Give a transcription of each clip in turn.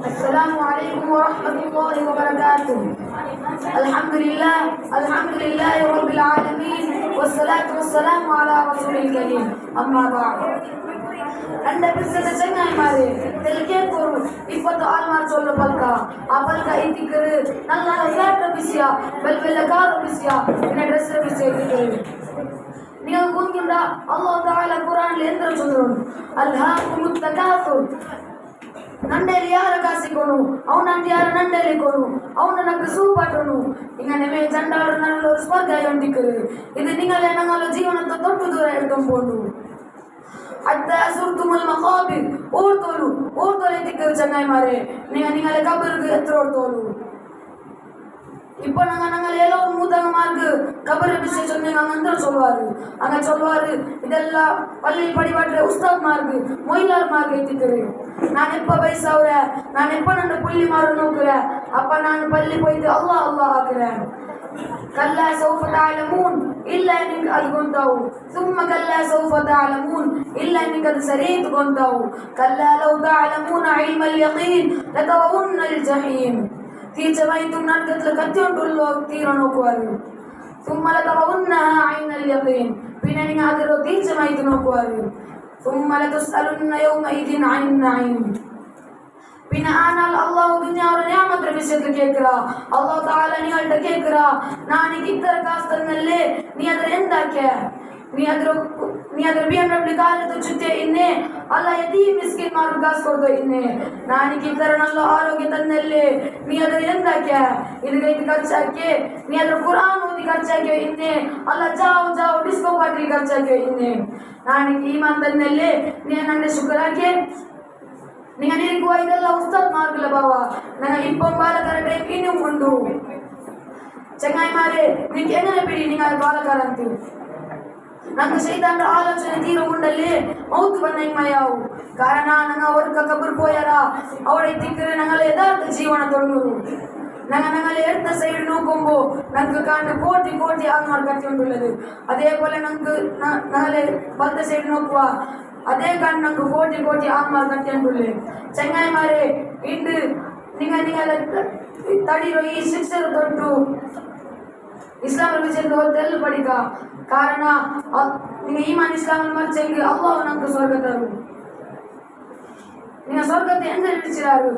السلام عليكم ورحمة الله وبركاته. الحمد لله رب العالمين والصلاة والسلام على رسول الكريم. أما بعد. أنت بسنة سنة ماري تلقين كورو إفتو آلمان سولو بلكا أبلكا إتكر نلا فلات بسيا بلكار بسيا إن درس بسيا كتير. நீங்கள் கூறுகின்றா அல்லாஹ் தஆலா குர்ஆன்ல என்ன சொல்றான்? அல்ஹாகுமுத் தகாசுர். ನಂಡೆಲಿ ಯಾರ ಕಾಸಿಕೊನು ಅವನಂತ ಯಾರ ನಂಡೆಲಿ ಕೊನು ಅವನ ನಂಗೆ ಸೂಪಾಟನು ಈಗ ನಿಮಗೆ ಚಂಡಾಳು ನನ್ನ ಸ್ಪರ್ಧೆ ಹೊಂದಿಕ್ಕರು ಇದು ನಿಂಗಲೇ ನಂಗಲ್ಲ ಜೀವನದ ದೊಡ್ಡ ದೂರ ಹಿಡ್ಕೊಂಡ್ಬೋದು ಅತ್ತ ಸುರ್ತುಮಲ್ ಮಖಾಬಿರ್ ಓಡ್ತೋಲು ಎತ್ತಿಕ್ಕರು ಚೆನ್ನಾಗಿ ಮಾರೆ ನಿಂಗಲೇ ಕಬರ್ಗೆ ಎತ್ತರ ಓಡ್ತೋಲು இப்போ நாங்கள் எல்லோரும் மூத்தகமாருக்கு கபர் விஷயம் சொன்னீங்க அங்கே சொல்லுவார் அங்கே சொல்லுவார் இதெல்லாம் பள்ளியில் படிப்பாட்டு உஸ்தாத்மாருக்கு மொயிலார்மாருக்கு ஏற்றிக்கிறேன் நான் எப்போ வயசாகிறேன் நான் எப்போ நான் புள்ளி மாறு நோக்குறேன் அப்போ நான் பள்ளி போயிட்டு அல்லாஹ் அல்லாஹ் ஆக்குறேன் كلا سوف تعلمون إلا إنك ألقنتوا ثم كلا سوف تعلمون إلا إنك سريت قنتوا كلا لو تعلمون علم اليقين لترون الجحيم തീർച്ചയായിട്ടും നരകത്തിൽ കത്തിക്കൊണ്ടുള്ള തീരെ നോക്കുവാറ് സുമ്മല തറവുന്ന ഐനൽ യഖീൻ പിന്നെ നിങ്ങൾ അതിലോ തീർച്ചയായിട്ടും നോക്കുവാറ് സുമ്മല തുസ്അലുന്ന യൗമഇദിൻ അനിൻ നഈം പിന്നെ ஆனால் அல்லாஹ் துனியாவோட நியாமத்தை விஷயத்தை கேட்கிறா அல்லாஹ் தஆலா நீங்கள்ட்ட கேட்கிறா நான் இத்தர காசு தன்னல்லே நீ ಅದರ ಎಂದಾಕೆ ನೀ ಅದರ BMW ಕಾಲದ ಜೊತೆ ಇನ್ನೇ ಅಲ್ಲ ಯದಿ ಮಿಸ್ಕಿನ್ ಮಾರು ಕಾಸು ಕೊಡ್ದು ಇನ್ನೇ ನಾನಿಗೆ ಈ ಥರ ನನ್ನ ಆರೋಗ್ಯ ತನ್ನಲ್ಲಿ ನೀ ಅದರ ಎಂದಾಕೆ ಇದಕ್ಕೆ ಖರ್ಚಾಕಿ ನೀ ಅದರ ಕುರಾನ್ ಓದಿ ಖರ್ಚಾಕಿ ಇನ್ನೇ ಅಲ್ಲ ಜಾವು ಡಿಸ್ಕೋ ಪಾರ್ಟಿ ಖರ್ಚಾಕಿ ಇನ್ನೇ ನಾನಿಗೆ ಈಮಾನ್ ತನ್ನಲ್ಲಿ ನೀ ನನ್ನ ಶುಕ್ರಾಕಿ நீங்க நினைக்குவா இதெல்லாம் உஸ்தாத் மார்க்கல பாவா நாங்க இப்போ பாலக்கார டைம் இன்னும் உண்டு செங்காய் மாரே நீங்க எങ്ങനെ பிடி நீங்க பாலக்கார ಅಂತ ನಂಗೆ ಶೈತಾನರ ಆಲೋಚನೆ ತೀರ ಉಂಡಲ್ಲಿ ಮೌತ್ ಬಂದಂಗಮಯಾವು ಕಾರಣ ನಂಗೆ ಅವ್ರ ಕಬ್ಬರ್ போயாರ ಅವಳை ತಿಕ್ಕರೆ ನಂಗಲ ಯಥಾರ್ಥ ಜೀವನ ತೊಡಗುರು ഞങ്ങളെ എടുത്ത സൈഡ് നോക്കുമ്പോൾ ഞങ്ങൾക്ക് കാണുന്ന കോട്ടി ആൾമാർ കത്തിക്കൊണ്ടുള്ളത് അതേപോലെ ഞങ്ങളെ വലത്തെ സൈഡ് നോക്കുക അതേ കാണുന്ന ഞങ്ങൾക്ക് കോട്ടി ആൾമാർ കത്തിക്കൊണ്ടുള്ളത് ചെങ്ങായിമാരെ ഇണ്ട് നിങ്ങളെ തടിರೋ ಈ ಶಿಕ್ಷರ ತೊಟ್ಟು ಇಸ್ಲಾಂ ವಿಷಯದ ಹೊತ್ತೆಲ್ಲ ಪಡಿಕ ಕಾರಣ ನೀವು ಈಮಾನ್ ಇಸ್ಲಾಂ ಮರ್ಚೆಂಗೆ ಅಲ್ಲಾಹ್ ನಮ್ಗೆ ಸ್ವರ್ಗ ತರು ನೀವು ಸ್ವರ್ಗத்தை ಎಂದ ಇಳಿಸಿರಾರು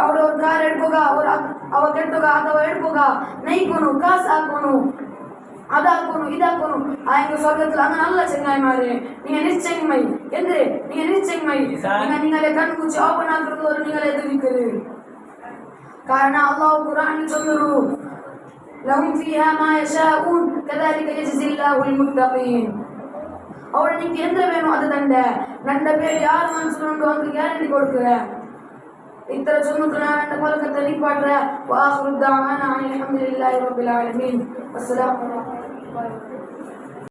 ಅವ್ರು ஒரு கார் எடுக்கோகா ஒரு அவ கெட்டோகா அதவ எடுக்கோகா நெய்க்கணும் காசு ஆக்கணும் அதாக்கணும் இதாக்கணும் எங்க சொர்க்கத்தில் அங்கே நல்ல செங்காய் மாறு நீங்க நிச்சயமை என்று நீங்க நிச்சயமை நீங்களே கண் குச்சி ஓபன் ஆக்குறது ஒரு நீங்களே எதிர்க்கிறது காரணம் அல்லாஹ் குர்ஆனில் சொல்லுரு لهم فيها ما يشاءون كذلك يجزي الله المتقين ಅವರ ನಿಮಗೆ ಎಂದ್ರೆ ವೇಣು ಅದು ನನ್ನ ಬೇರೆ ಯಾರು ಮನಸ್ಸುಕೊಂಡು ಒಂದು ಗ್ಯಾರಂಟಿ ಕೊಡ್ತಾರೆ ಇತರ ಸುನ್ನತನ ನನ್ನ ಫಲಕத்தை நிப்பாட்ற வாஹிரு தஅவானா அல்ஹம்துலில்லாஹி ரப்பில் ஆலமீன் அஸ்ஸலாமு அலைக்கும்